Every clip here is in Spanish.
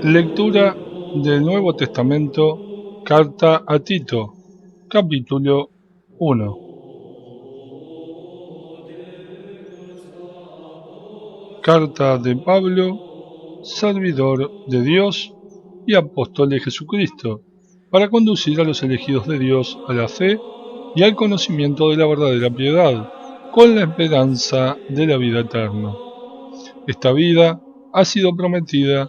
Lectura del Nuevo Testamento, carta a Tito, capítulo 1. Carta de Pablo, servidor de Dios y apóstol de Jesucristo, para conducir a los elegidos de Dios a la fe y al conocimiento de la verdadera piedad, con la esperanza de la vida eterna. Esta vida ha sido prometida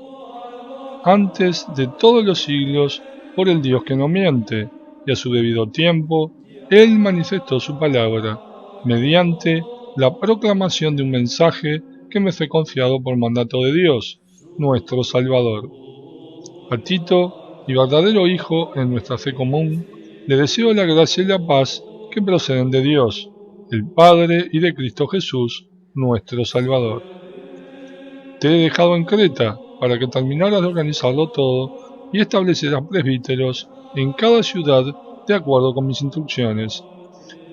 antes de todos los siglos por el Dios que no miente, y a su debido tiempo, Él manifestó su palabra, mediante la proclamación de un mensaje que me fue confiado por mandato de Dios, nuestro Salvador. A Tito, mi verdadero hijo en nuestra fe común, le deseo la gracia y la paz que proceden de Dios, el Padre, y de Cristo Jesús, nuestro Salvador. Te he dejado en Creta para que terminaras de organizarlo todo y establecieras presbíteros en cada ciudad de acuerdo con mis instrucciones.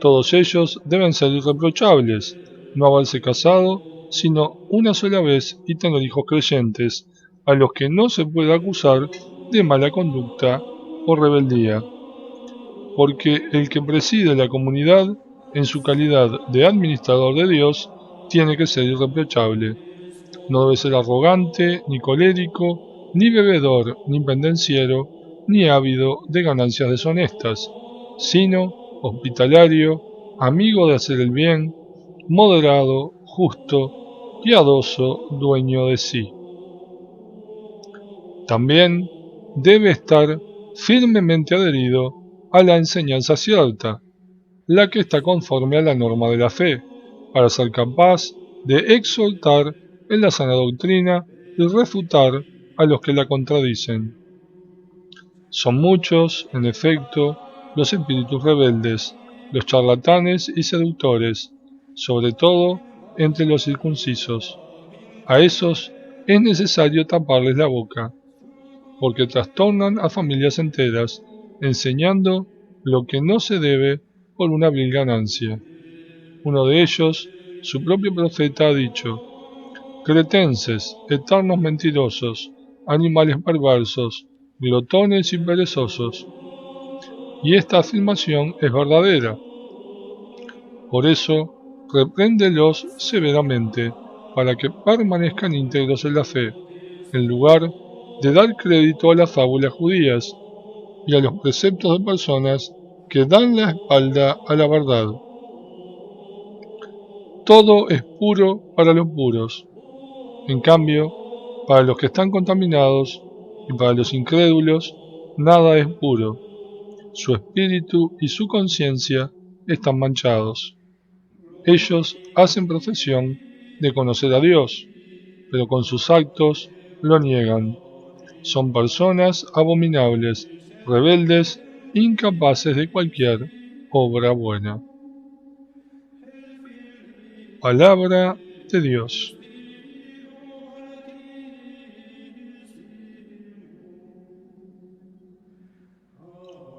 Todos ellos deben ser irreprochables, no haberse casado sino una sola vez y tener hijos creyentes, a los que no se puede acusar de mala conducta o rebeldía. Porque el que preside la comunidad, en su calidad de administrador de Dios, tiene que ser irreprochable. No debe ser arrogante, ni colérico, ni bebedor, ni pendenciero, ni ávido de ganancias deshonestas, sino hospitalario, amigo de hacer el bien, moderado, justo, piadoso, dueño de sí. También debe estar firmemente adherido a la enseñanza cierta, la que está conforme a la norma de la fe, para ser capaz de exhortar en la sana doctrina y refutar a los que la contradicen. Son muchos, en efecto, los espíritus rebeldes, los charlatanes y seductores, sobre todo entre los circuncisos. A esos es necesario taparles la boca, porque trastornan a familias enteras, enseñando lo que no se debe por una vil ganancia. Uno de ellos, su propio profeta, ha dicho: cretenses, eternos mentirosos, animales perversos, glotones y perezosos. Y esta afirmación es verdadera. Por eso, repréndelos severamente, para que permanezcan íntegros en la fe, en lugar de dar crédito a las fábulas judías y a los preceptos de personas que dan la espalda a la verdad. Todo es puro para los puros. En cambio, para los que están contaminados y para los incrédulos, nada es puro. Su espíritu y su conciencia están manchados. Ellos hacen profesión de conocer a Dios, pero con sus actos lo niegan. Son personas abominables, rebeldes, incapaces de cualquier obra buena. Palabra de Dios.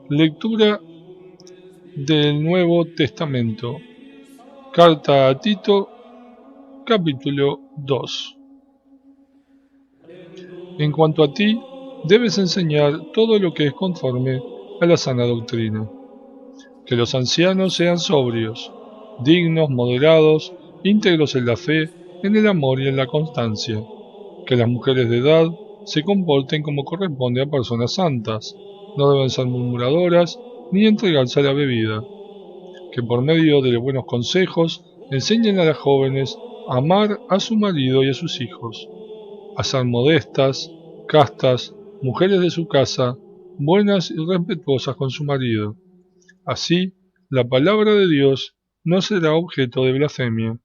Lectura del Nuevo Testamento. Carta a Tito, capítulo 2. En cuanto a ti, debes enseñar todo lo que es conforme a la sana doctrina. Que los ancianos sean sobrios, dignos, moderados, íntegros en la fe, en el amor y en la constancia. Que las mujeres de edad se comporten como corresponde a personas santas, no deben ser murmuradoras ni entregarse a la bebida. Que por medio de los buenos consejos enseñen a las jóvenes a amar a su marido y a sus hijos, a ser modestas, castas, mujeres de su casa, buenas y respetuosas con su marido. Así, la palabra de Dios no será objeto de blasfemia.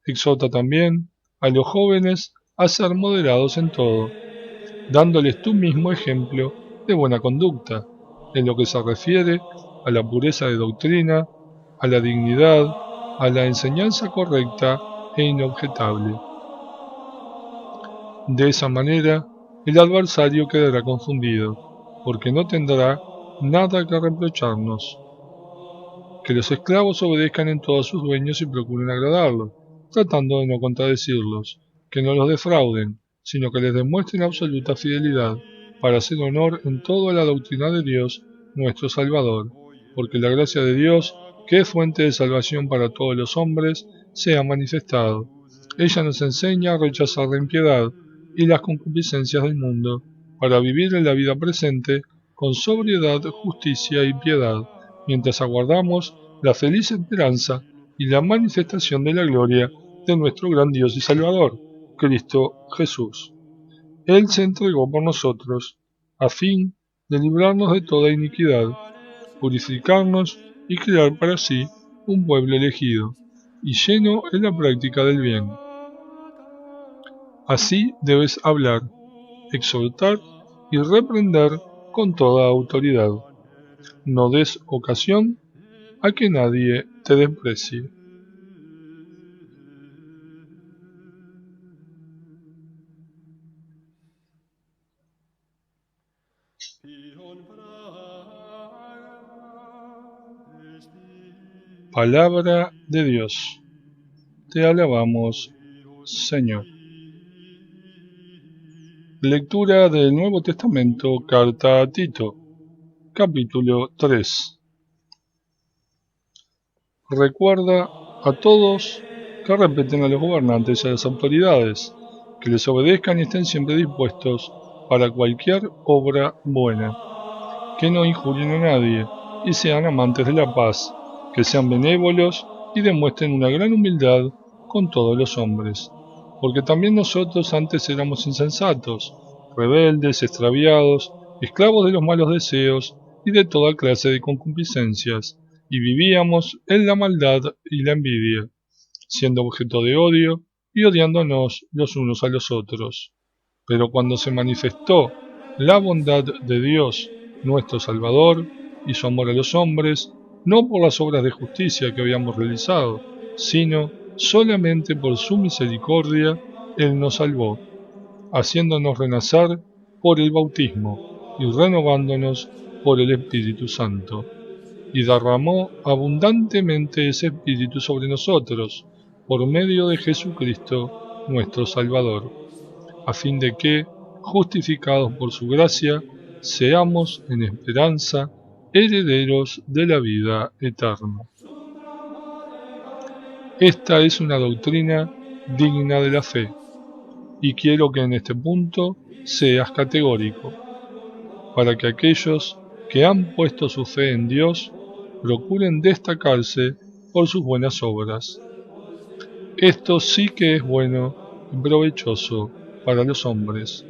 Exhorta también a los jóvenes a ser moderados en todo, dándoles tú mismo ejemplo de buena conducta, en lo que se refiere a la pureza de doctrina, a la dignidad, a la enseñanza correcta e inobjetable. De esa manera, el adversario quedará confundido, porque no tendrá nada que reprocharnos. Que los esclavos obedezcan en todo a sus dueños y procuren agradarlos, tratando de no contradecirlos, que no los defrauden, sino que les demuestren absoluta fidelidad, para hacer honor en todo a la doctrina de Dios, nuestro Salvador, porque la gracia de Dios, que es fuente de salvación para todos los hombres, sea manifestado. Ella nos enseña a rechazar la impiedad y las concupiscencias del mundo, para vivir en la vida presente con sobriedad, justicia y piedad, mientras aguardamos la feliz esperanza y la manifestación de la gloria de nuestro gran Dios y Salvador, Cristo Jesús. Él se entregó por nosotros, a fin de librarnos de toda iniquidad, purificarnos y crear para sí un pueblo elegido, y lleno en la práctica del bien. Así debes hablar, exhortar y reprender con toda autoridad. No des ocasión a que nadie te desprecie. Palabra de Dios. Te alabamos, Señor. Lectura del Nuevo Testamento, carta a Tito, capítulo 3. Recuerda a todos que respeten a los gobernantes y a las autoridades, que les obedezcan y estén siempre dispuestos para cualquier obra buena, que no injurien a nadie y sean amantes de la paz, que sean benévolos y demuestren una gran humildad con todos los hombres, porque también nosotros antes éramos insensatos, rebeldes, extraviados, esclavos de los malos deseos y de toda clase de concupiscencias, y vivíamos en la maldad y la envidia, siendo objeto de odio y odiándonos los unos a los otros. Pero cuando se manifestó la bondad de Dios, nuestro Salvador, y su amor a los hombres, no por las obras de justicia que habíamos realizado, sino solamente por su misericordia, Él nos salvó, haciéndonos renacer por el bautismo y renovándonos por el Espíritu Santo, y derramó abundantemente ese Espíritu sobre nosotros, por medio de Jesucristo, nuestro Salvador, a fin de que, justificados por su gracia, seamos en esperanza herederos de la vida eterna. Esta es una doctrina digna de la fe, y quiero que en este punto seas categórico, para que aquellos que han puesto su fe en Dios procuren destacarse por sus buenas obras. Esto sí que es bueno y provechoso para los hombres.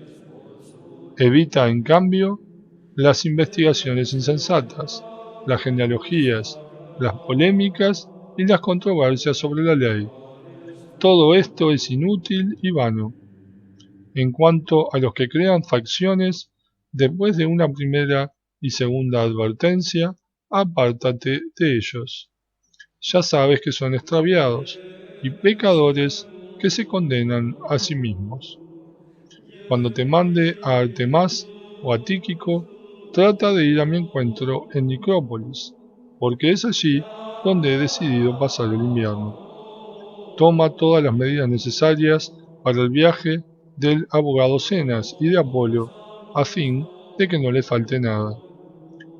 Evita, en cambio, las investigaciones insensatas, las genealogías, las polémicas y las controversias sobre la ley. Todo esto es inútil y vano. En cuanto a los que crean facciones, después de una primera y segunda advertencia, apártate de ellos. Ya sabes que son extraviados y pecadores que se condenan a sí mismos. Cuando te mande a Artemas o a Tíquico, trata de ir a mi encuentro en Nicópolis, porque es allí donde he decidido pasar el invierno. Toma todas las medidas necesarias para el viaje del abogado Zenas y de Apolo, a fin de que no le falte nada.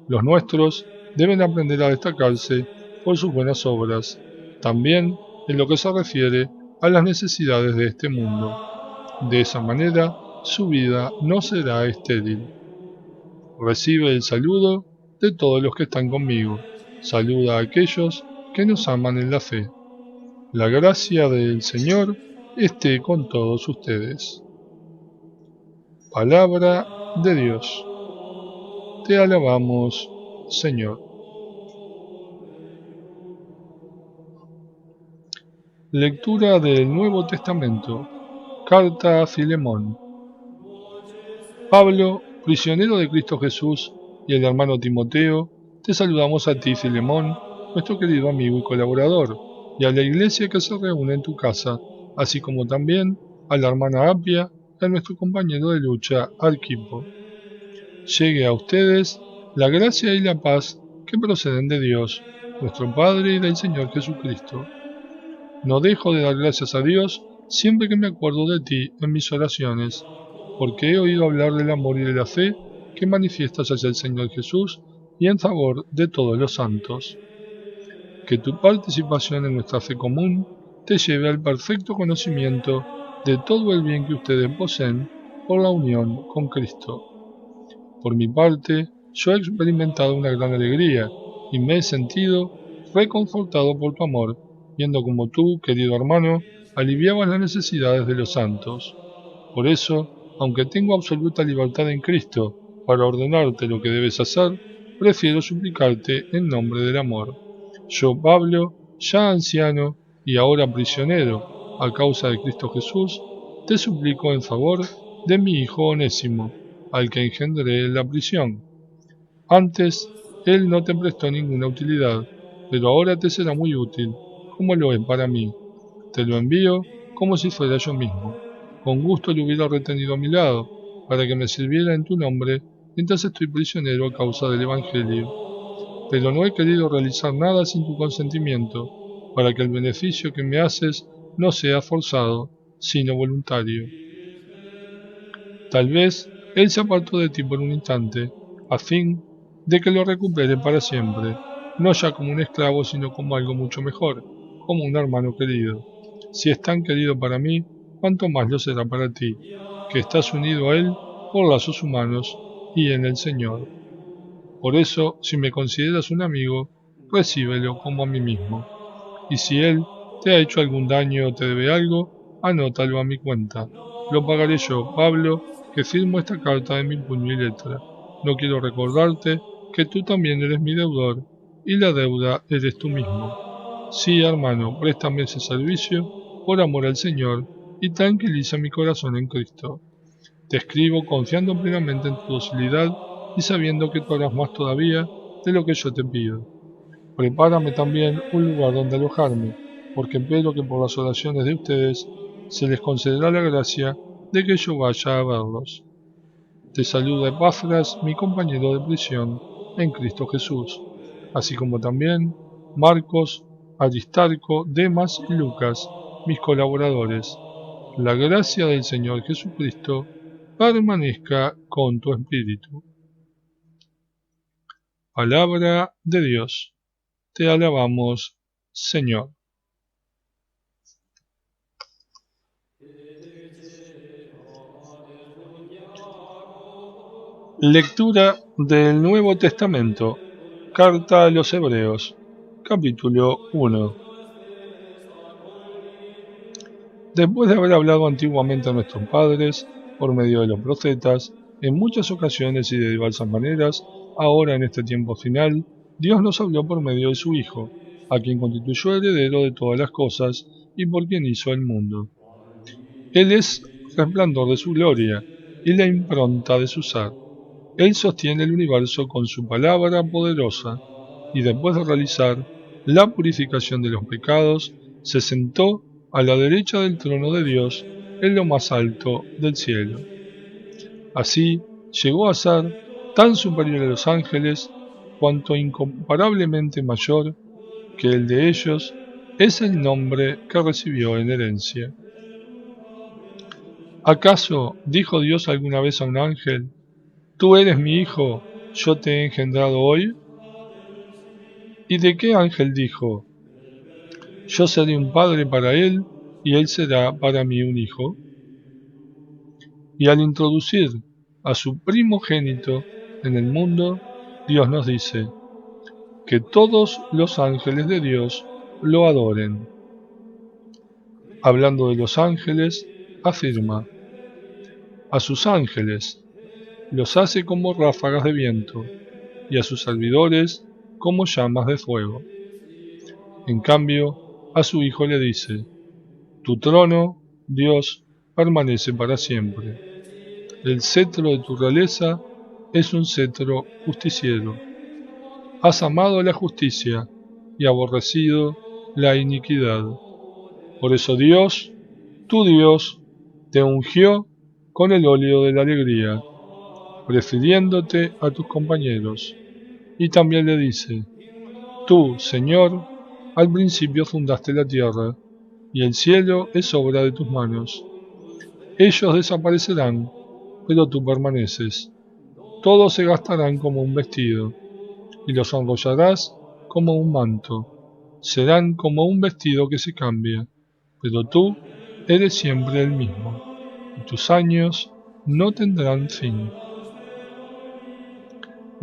Los nuestros deben aprender a destacarse por sus buenas obras, también en lo que se refiere a las necesidades de este mundo. De esa manera, su vida no será estéril. Recibe el saludo de todos los que están conmigo. Saluda a aquellos que nos aman en la fe. La gracia del Señor esté con todos ustedes. Palabra de Dios. Te alabamos, Señor. Lectura del Nuevo Testamento. Carta a Filemón. Pablo, prisionero de Cristo Jesús, y el hermano Timoteo, te saludamos a ti, Filemón, nuestro querido amigo y colaborador, y a la iglesia que se reúne en tu casa, así como también a la hermana Apia y a nuestro compañero de lucha, Arquipo. Llegue a ustedes La gracia y la paz que proceden de Dios, nuestro Padre y del Señor Jesucristo. No dejo de dar gracias a Dios siempre que me acuerdo de ti en mis oraciones, porque he oído hablar del amor y de la fe que manifiestas hacia el Señor Jesús y en favor de todos los santos. Que tu participación en nuestra fe común te lleve al perfecto conocimiento de todo el bien que ustedes poseen por la unión con Cristo. Por mi parte, yo he experimentado una gran alegría y me he sentido reconfortado por tu amor, viendo como tú, querido hermano, aliviabas las necesidades de los santos. Por eso, aunque tengo absoluta libertad en Cristo para ordenarte lo que debes hacer, prefiero suplicarte en nombre del amor. Yo, Pablo, ya anciano y ahora prisionero a causa de Cristo Jesús, te suplico en favor de mi hijo Onésimo, al que engendré en la prisión. Antes, él no te prestó ninguna utilidad, pero ahora te será muy útil, como lo es para mí. Te lo envío como si fuera yo mismo. Con gusto lo hubiera retenido a mi lado, para que me sirviera en tu nombre mientras estoy prisionero a causa del Evangelio. Pero no he querido realizar nada sin tu consentimiento, para que el beneficio que me haces no sea forzado, sino voluntario. Tal vez él se apartó de ti por un instante, a fin de que lo recupere para siempre, no ya como un esclavo, sino como algo mucho mejor, como un hermano querido. Si es tan querido para mí, cuánto más lo será para ti, que estás unido a él por lazos humanos y en el Señor. Por eso, si me consideras un amigo, recíbelo como a mí mismo. Y si él te ha hecho algún daño o te debe algo, anótalo a mi cuenta. Lo pagaré yo, Pablo, que firmo esta carta de mi puño y letra. No quiero recordarte que tú también eres mi deudor, y la deuda eres tú mismo. Sí, hermano, préstame ese servicio por amor al Señor, y tranquiliza mi corazón en Cristo. Te escribo confiando plenamente en tu docilidad y sabiendo que tú harás más todavía de lo que yo te pido. Prepárame también un lugar donde alojarme, porque espero que por las oraciones de ustedes se les concederá la gracia de que yo vaya a verlos. Te saluda Epafras, mi compañero de prisión en Cristo Jesús, así como también Marcos, Aristarco, Demas y Lucas, mis colaboradores. La gracia del Señor Jesucristo permanezca con tu espíritu. Palabra de Dios. Te alabamos, Señor. Lectura del Nuevo Testamento. Carta a los Hebreos. Capítulo 1. Después de haber hablado antiguamente a nuestros padres, por medio de los profetas, en muchas ocasiones y de diversas maneras, ahora en este tiempo final, Dios nos habló por medio de su Hijo, a quien constituyó heredero de todas las cosas y por quien hizo el mundo. Él es resplandor de su gloria y la impronta de su ser. Él sostiene el universo con su palabra poderosa, y después de realizar la purificación de los pecados, se sentó a la derecha del trono de Dios en lo más alto del cielo. Así llegó a ser tan superior a los ángeles, cuanto incomparablemente mayor que el de ellos es el nombre que recibió en herencia. ¿Acaso dijo Dios alguna vez a un ángel: Tú eres mi hijo, yo te he engendrado hoy? ¿Y de qué ángel dijo: Yo seré un padre para él, y él será para mí un hijo? Y al introducir a su primogénito en el mundo, Dios nos dice: que todos los ángeles de Dios lo adoren. Hablando de los ángeles, afirma: a sus ángeles los hace como ráfagas de viento, y a sus servidores como llamas de fuego. En cambio, a su Hijo le dice: tu trono, Dios, permanece para siempre. El cetro de tu realeza es un cetro justiciero. Has amado la justicia y aborrecido la iniquidad. Por eso Dios, tu Dios, te ungió con el óleo de la alegría. prefiriéndote a tus compañeros. Y también le dice: Tú, Señor, al principio fundaste la tierra, y el cielo es obra de tus manos. Ellos desaparecerán, pero tú permaneces. Todos se gastarán como un vestido, y los enrollarás como un manto. Serán como un vestido que se cambia, pero tú eres siempre el mismo, y tus años no tendrán fin.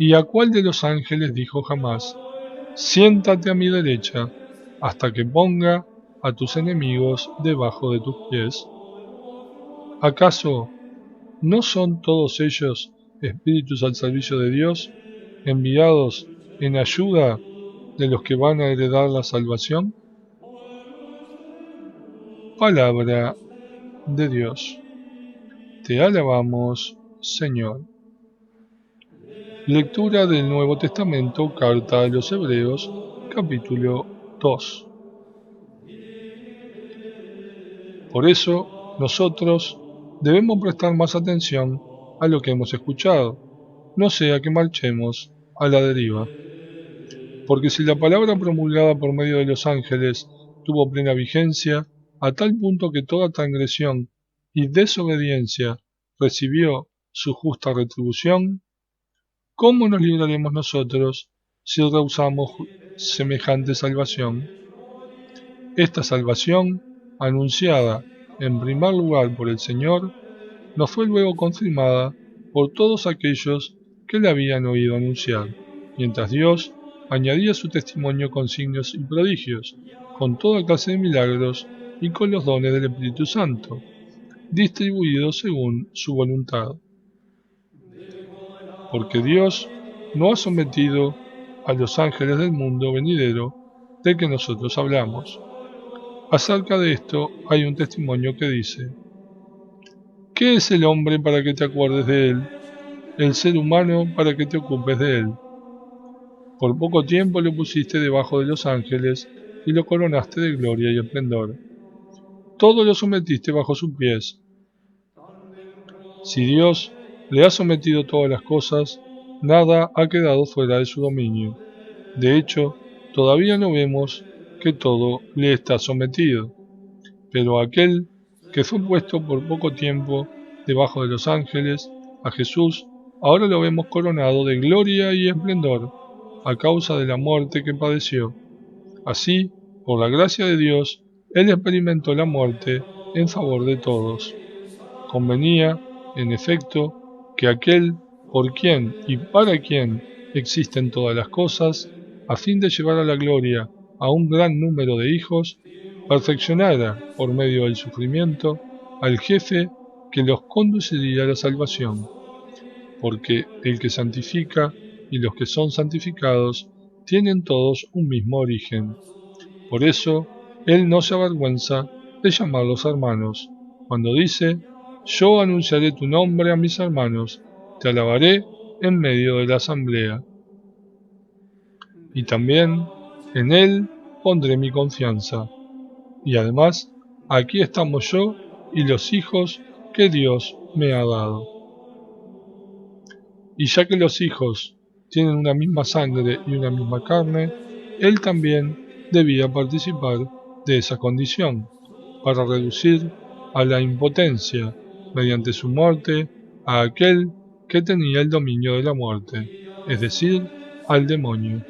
¿Y a cuál de los ángeles dijo jamás: Siéntate a mi derecha, hasta que ponga a tus enemigos debajo de tus pies? ¿Acaso no son todos ellos espíritus al servicio de Dios, enviados en ayuda de los que van a heredar la salvación? Palabra de Dios. Te alabamos, Señor. Lectura del Nuevo Testamento, carta a los Hebreos, capítulo 2. Por eso, nosotros debemos prestar más atención a lo que hemos escuchado, no sea que marchemos a la deriva. Porque si la palabra promulgada por medio de los ángeles tuvo plena vigencia, a tal punto que toda transgresión y desobediencia recibió su justa retribución, ¿cómo nos libraremos nosotros si rehusamos semejante salvación? Esta salvación, anunciada en primer lugar por el Señor, nos fue luego confirmada por todos aquellos que le habían oído anunciar, mientras Dios añadía su testimonio con signos y prodigios, con toda clase de milagros y con los dones del Espíritu Santo, distribuidos según su voluntad. Porque Dios no ha sometido a los ángeles del mundo venidero del que nosotros hablamos. Acerca de esto hay un testimonio que dice: ¿Qué es el hombre para que te acuerdes de él? El ser humano para que te ocupes de él. Por poco tiempo lo pusiste debajo de los ángeles y lo coronaste de gloria y esplendor. Todo lo sometiste bajo sus pies. Si Dios le ha sometido todas las cosas, nada ha quedado fuera de su dominio. De hecho, todavía no vemos que todo le está sometido. Pero aquel que fue puesto por poco tiempo debajo de los ángeles, a Jesús, ahora lo vemos coronado de gloria y esplendor, a causa de la muerte que padeció. Así, por la gracia de Dios, Él experimentó la muerte en favor de todos. Convenía, en efecto, que aquel por quien y para quien existen todas las cosas, a fin de llevar a la gloria a un gran número de hijos, perfeccionara, por medio del sufrimiento, al jefe que los conduciría a la salvación, porque el que santifica y los que son santificados tienen todos un mismo origen. Por eso, él no se avergüenza de llamarlos hermanos, cuando dice: Yo anunciaré tu nombre a mis hermanos, te alabaré en medio de la asamblea. Y también en él pondré mi confianza. Y además, aquí estamos yo y los hijos que Dios me ha dado. Y ya que los hijos tienen una misma sangre y una misma carne, él también debía participar de esa condición, para reducir a la impotencia, mediante su muerte, a aquel que tenía el dominio de la muerte, es decir, al demonio,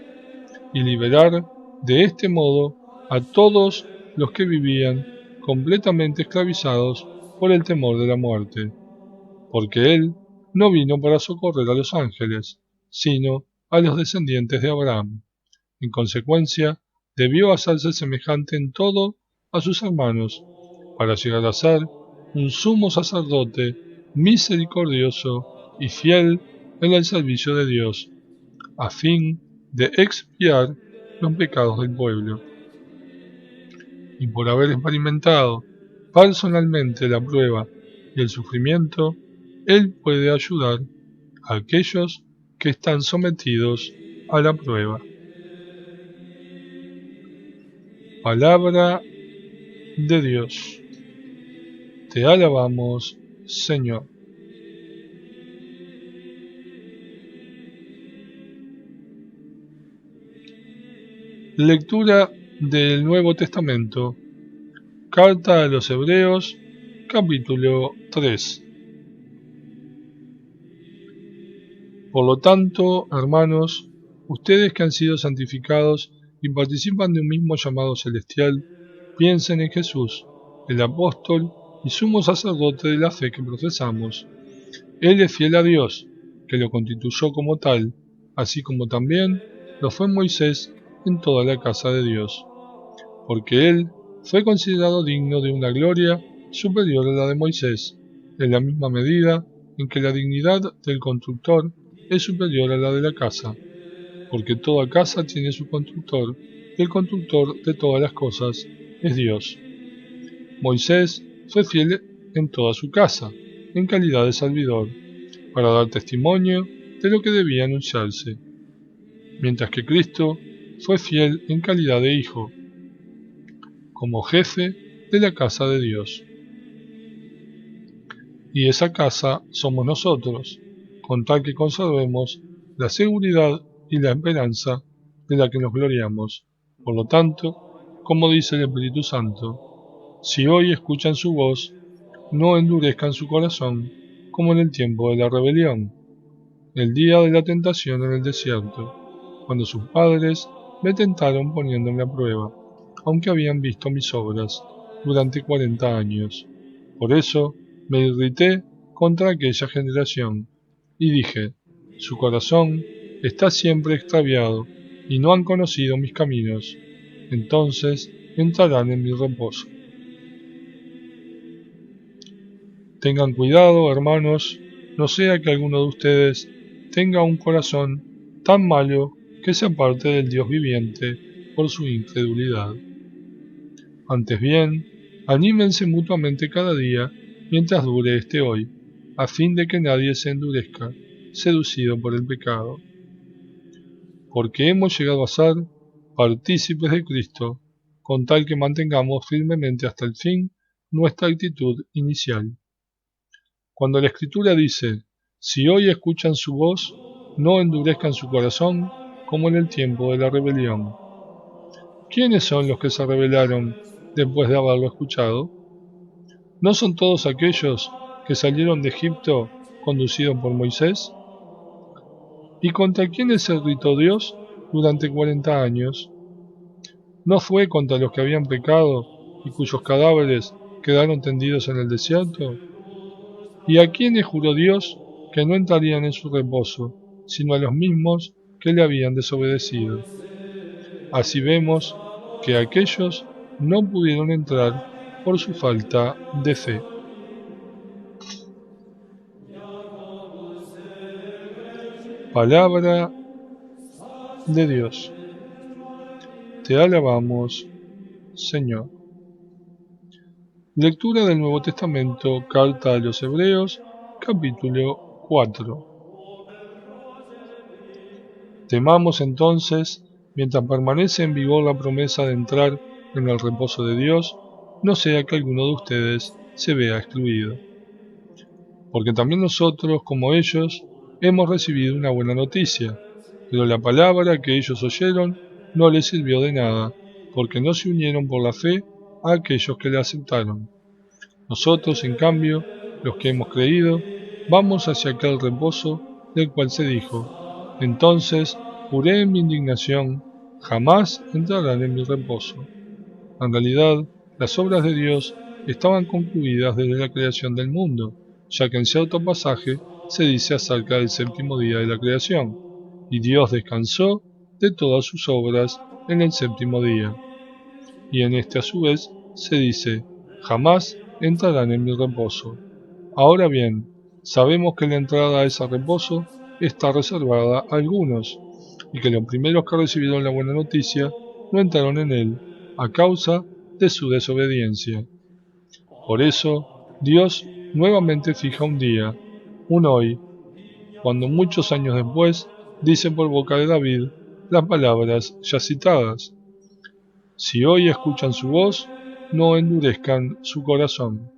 y liberar de este modo a todos los que vivían completamente esclavizados por el temor de la muerte, porque él no vino para socorrer a los ángeles, sino a los descendientes de Abraham. En consecuencia, debió hacerse semejante en todo a sus hermanos, para llegar a ser un sumo sacerdote misericordioso y fiel en el servicio de Dios, a fin de expiar los pecados del pueblo. Y por haber experimentado personalmente la prueba y el sufrimiento, Él puede ayudar a aquellos que están sometidos a la prueba. Palabra de Dios. Te alabamos, Señor. Lectura del Nuevo Testamento. Carta a los Hebreos, capítulo 3. Por lo tanto, hermanos, ustedes que han sido santificados y participan de un mismo llamado celestial, piensen en Jesús, el apóstol y sumo sacerdote de la fe que profesamos. Él es fiel a Dios, que lo constituyó como tal, así como también lo fue Moisés en toda la casa de Dios, porque él fue considerado digno de una gloria superior a la de Moisés, en la misma medida en que la dignidad del constructor es superior a la de la casa, porque toda casa tiene su constructor, y el constructor de todas las cosas es Dios. Moisés fue fiel en toda su casa, en calidad de servidor, para dar testimonio de lo que debía anunciarse, mientras que Cristo fue fiel en calidad de hijo, como jefe de la casa de Dios. Y esa casa somos nosotros, con tal que conservemos la seguridad y la esperanza de la que nos gloriamos. Por lo tanto, como dice el Espíritu Santo, si hoy escuchan su voz, no endurezcan su corazón como en el tiempo de la rebelión, el día de la tentación en el desierto, cuando sus padres me tentaron poniéndome a prueba, aunque habían visto mis obras durante 40 años. Por eso me irrité contra aquella generación, y dije, su corazón está siempre extraviado, y no han conocido mis caminos. Entonces entrarán en mi reposo. Tengan cuidado, hermanos, no sea que alguno de ustedes tenga un corazón tan malo que se aparte del Dios viviente por su incredulidad. Antes bien, anímense mutuamente cada día mientras dure este hoy, a fin de que nadie se endurezca, seducido por el pecado. Porque hemos llegado a ser partícipes de Cristo, con tal que mantengamos firmemente hasta el fin nuestra actitud inicial. Cuando la Escritura dice, si hoy escuchan su voz, no endurezcan su corazón como en el tiempo de la rebelión. ¿Quiénes son los que se rebelaron después de haberlo escuchado? ¿No son todos aquellos que salieron de Egipto conducidos por Moisés? ¿Y contra quiénes se irritó Dios durante 40 años? ¿No fue contra los que habían pecado y cuyos cadáveres quedaron tendidos en el desierto? ¿Y a quiénes juró Dios que no entrarían en su reposo, sino a los mismos que le habían desobedecido? Así vemos que aquellos no pudieron entrar por su falta de fe. Palabra de Dios. Te alabamos, Señor. Lectura del Nuevo Testamento, carta a los Hebreos, capítulo 4. Temamos entonces, mientras permanece en vigor la promesa de entrar en el reposo de Dios, no sea que alguno de ustedes se vea excluido. Porque también nosotros, como ellos, hemos recibido una buena noticia, pero la palabra que ellos oyeron no les sirvió de nada, porque no se unieron por la fe a aquellos que la aceptaron. Nosotros, en cambio, los que hemos creído, vamos hacia aquel reposo del cual se dijo, entonces juré en mi indignación, jamás entrarán en mi reposo. En realidad, las obras de Dios estaban concluidas desde la creación del mundo, ya que en cierto pasaje se dice acerca del séptimo día de la creación, y Dios descansó de todas sus obras en el séptimo día. Y en este a su vez se dice, jamás entrarán en mi reposo. Ahora bien, sabemos que la entrada a ese reposo está reservada a algunos, y que los primeros que recibieron la buena noticia no entraron en él, a causa de su desobediencia. Por eso, Dios nuevamente fija un día, un hoy, cuando muchos años después dice por boca de David las palabras ya citadas. Si hoy escuchan su voz, no endurezcan su corazón.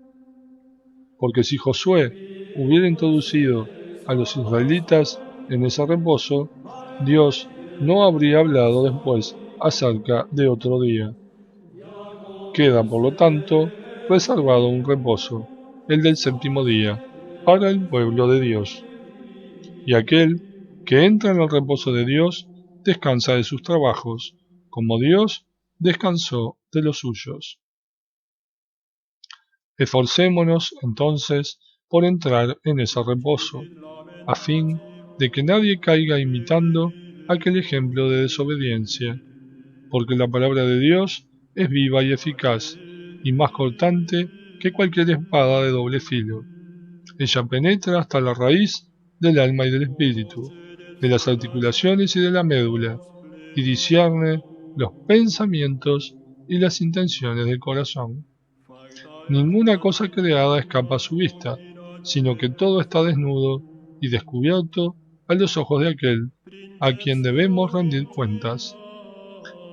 Porque si Josué hubiera introducido a los israelitas en ese reposo, Dios no habría hablado después acerca de otro día. Queda, por lo tanto, reservado un reposo, el del séptimo día, para el pueblo de Dios. Y aquel que entra en el reposo de Dios descansa de sus trabajos, como Dios descansó de los suyos. Esforcémonos, entonces, por entrar en ese reposo, a fin de que nadie caiga imitando aquel ejemplo de desobediencia, porque la palabra de Dios es viva y eficaz, y más cortante que cualquier espada de doble filo. Ella penetra hasta la raíz del alma y del espíritu, de las articulaciones y de la médula, y discierne los pensamientos y las intenciones del corazón. Ninguna cosa creada escapa a su vista, sino que todo está desnudo y descubierto a los ojos de aquel a quien debemos rendir cuentas.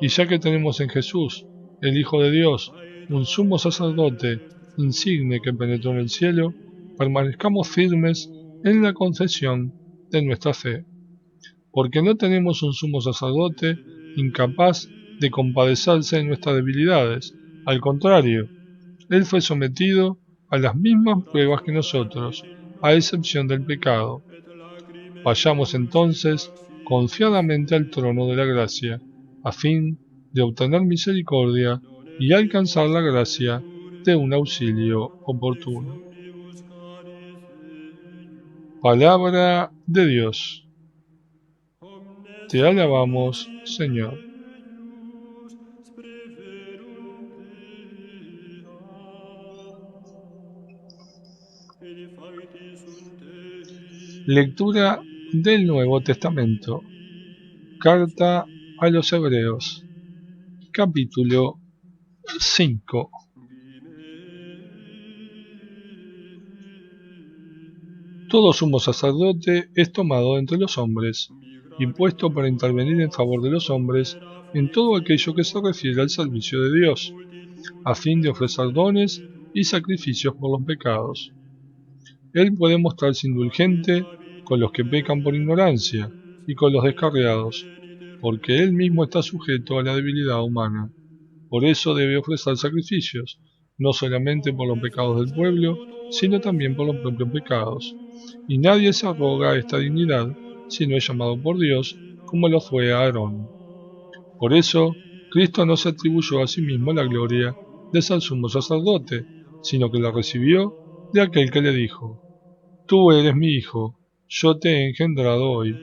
Y ya que tenemos en Jesús, el Hijo de Dios, un sumo sacerdote insigne que penetró en el cielo, permanezcamos firmes en la confesión de nuestra fe, porque no tenemos un sumo sacerdote incapaz de compadecerse de nuestras debilidades. Al contrario, él fue sometido a las mismas pruebas que nosotros, a excepción del pecado. Vayamos entonces confiadamente al trono de la gracia, a fin de obtener misericordia y alcanzar la gracia de un auxilio oportuno. Palabra de Dios. Te alabamos, Señor. Lectura del Nuevo Testamento. Carta a los Hebreos. Capítulo 5. Todo sumo sacerdote es tomado entre los hombres, y puesto para intervenir en favor de los hombres en todo aquello que se refiere al servicio de Dios, a fin de ofrecer dones y sacrificios por los pecados. Él puede mostrarse indulgente con los que pecan por ignorancia y con los descarriados, porque él mismo está sujeto a la debilidad humana. Por eso debe ofrecer sacrificios, no solamente por los pecados del pueblo, sino también por los propios pecados. Y nadie se arroga a esta dignidad, sino es llamado por Dios, como lo fue Aarón. Por eso, Cristo no se atribuyó a sí mismo la gloria de ser sumo sacerdote, sino que la recibió de aquel que le dijo: Tú eres mi hijo, yo te he engendrado hoy.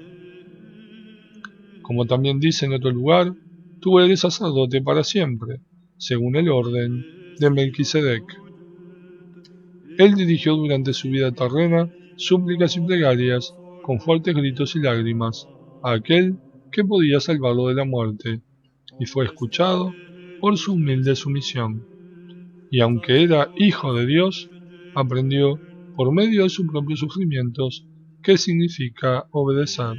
Como también dice en otro lugar: Tú eres sacerdote para siempre, según el orden de Melquisedec. Él dirigió durante su vida terrena súplicas y plegarias, con fuertes gritos y lágrimas, a aquel que podía salvarlo de la muerte, y fue escuchado por su humilde sumisión. Y aunque era hijo de Dios, aprendió, por medio de sus propios sufrimientos, qué significa obedecer.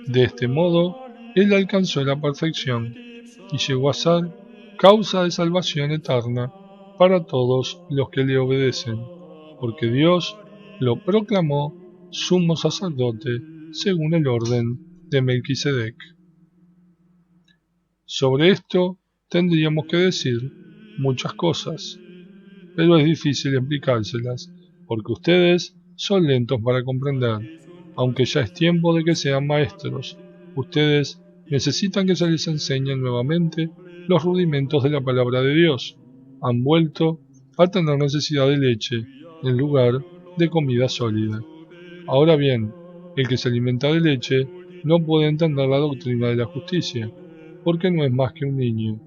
De este modo, él alcanzó la perfección y llegó a ser causa de salvación eterna para todos los que le obedecen, porque Dios lo proclamó sumo sacerdote según el orden de Melquisedec. Sobre esto tendríamos que decir muchas cosas, pero es difícil explicárselas, porque ustedes son lentos para comprender. Aunque ya es tiempo de que sean maestros, ustedes necesitan que se les enseñen nuevamente los rudimentos de la palabra de Dios. Han vuelto a tener necesidad de leche en lugar de comida sólida. Ahora bien, el que se alimenta de leche no puede entender la doctrina de la justicia, porque no es más que un niño.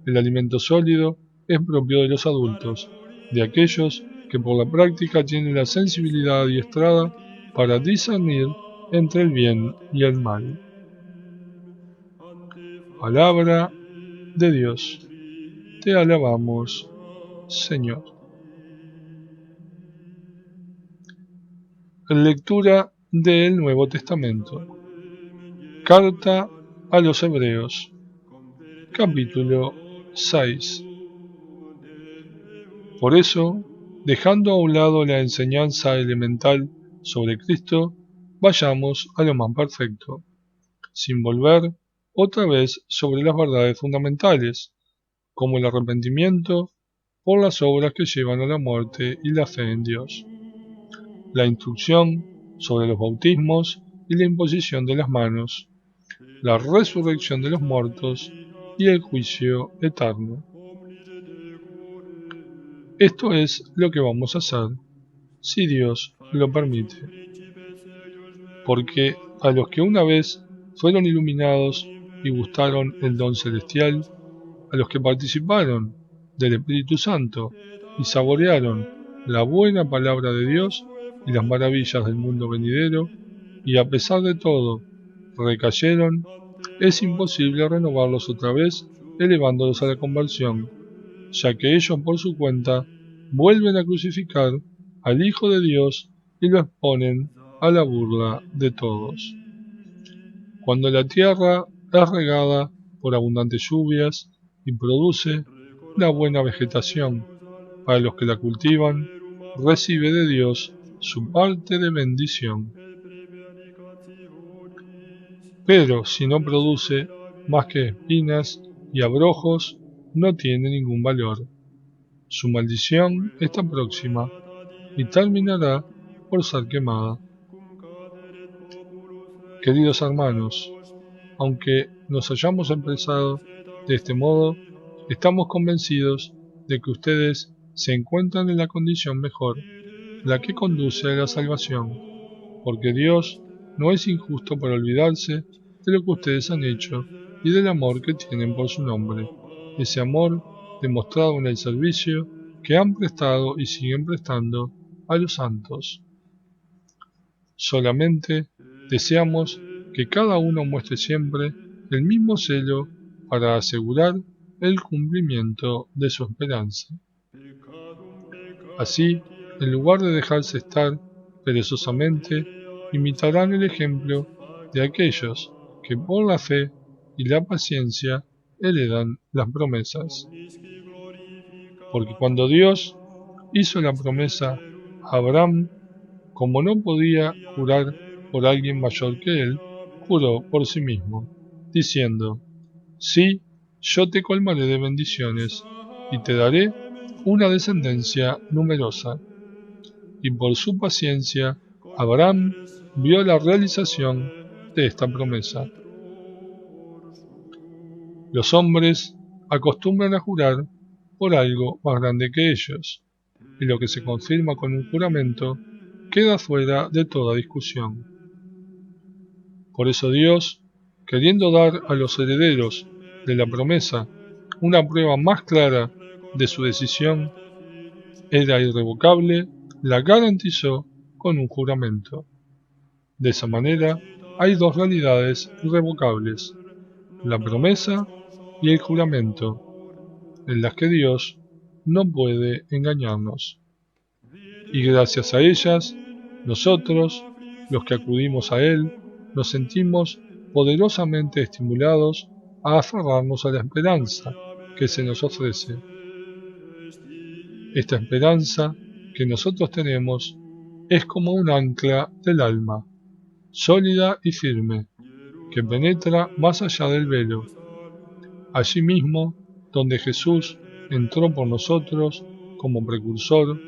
El alimento sólido es propio de los adultos, de aquellos que por la práctica tienen la sensibilidad adiestrada para discernir entre el bien y el mal. Palabra de Dios. Te alabamos, Señor. Lectura del Nuevo Testamento. Carta a los Hebreos. Capítulo 6. Por eso, dejando a un lado la enseñanza elemental sobre Cristo, vayamos a lo más perfecto, sin volver otra vez sobre las verdades fundamentales, como el arrepentimiento por las obras que llevan a la muerte y la fe en Dios, la instrucción sobre los bautismos y la imposición de las manos, la resurrección de los muertos y el juicio eterno. Esto es lo que vamos a hacer, si Dios lo permite, porque a los que una vez fueron iluminados y gustaron el don celestial, a los que participaron del Espíritu Santo y saborearon la buena palabra de Dios y las maravillas del mundo venidero, y a pesar de todo recayeron, es imposible renovarlos otra vez elevándolos a la conversión, ya que ellos por su cuenta vuelven a crucificar al Hijo de Dios y lo exponen a la burla de todos. Cuando la tierra es regada por abundantes lluvias y produce una buena vegetación para los que la cultivan, recibe de Dios su parte de bendición. Pero si no produce más que espinas y abrojos, no tiene ningún valor. Su maldición está próxima y terminará por ser quemada. Queridos hermanos, aunque nos hayamos expresado de este modo, estamos convencidos de que ustedes se encuentran en la condición mejor, la que conduce a la salvación, porque Dios no es injusto por olvidarse de lo que ustedes han hecho y del amor que tienen por su nombre, ese amor demostrado en el servicio que han prestado y siguen prestando a los santos. Solamente deseamos que cada uno muestre siempre el mismo celo para asegurar el cumplimiento de su esperanza. Así, en lugar de dejarse estar perezosamente, imitarán el ejemplo de aquellos que por la fe y la paciencia heredan las promesas. Porque cuando Dios hizo la promesa a Abraham, como no podía jurar por alguien mayor que él, juró por sí mismo, diciendo: Sí, yo te colmaré de bendiciones, y te daré una descendencia numerosa. Y por su paciencia, Abraham vio la realización de esta promesa. Los hombres acostumbran a jurar por algo más grande que ellos, y lo que se confirma con un juramento queda fuera de toda discusión. Por eso Dios, queriendo dar a los herederos de la promesa una prueba más clara de su decisión, era irrevocable, la garantizó con un juramento. De esa manera, hay dos realidades irrevocables, la promesa y el juramento, en las que Dios no puede engañarnos. Y gracias a ellas, nosotros, los que acudimos a Él, nos sentimos poderosamente estimulados a aferrarnos a la esperanza que se nos ofrece. Esta esperanza que nosotros tenemos es como un ancla del alma, sólida y firme, que penetra más allá del velo. Allí mismo, donde Jesús entró por nosotros como precursor,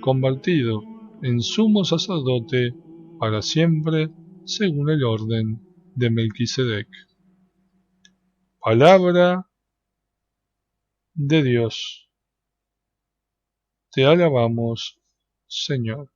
convertido en sumo sacerdote para siempre, según el orden de Melquisedec. Palabra de Dios. Te alabamos, Señor.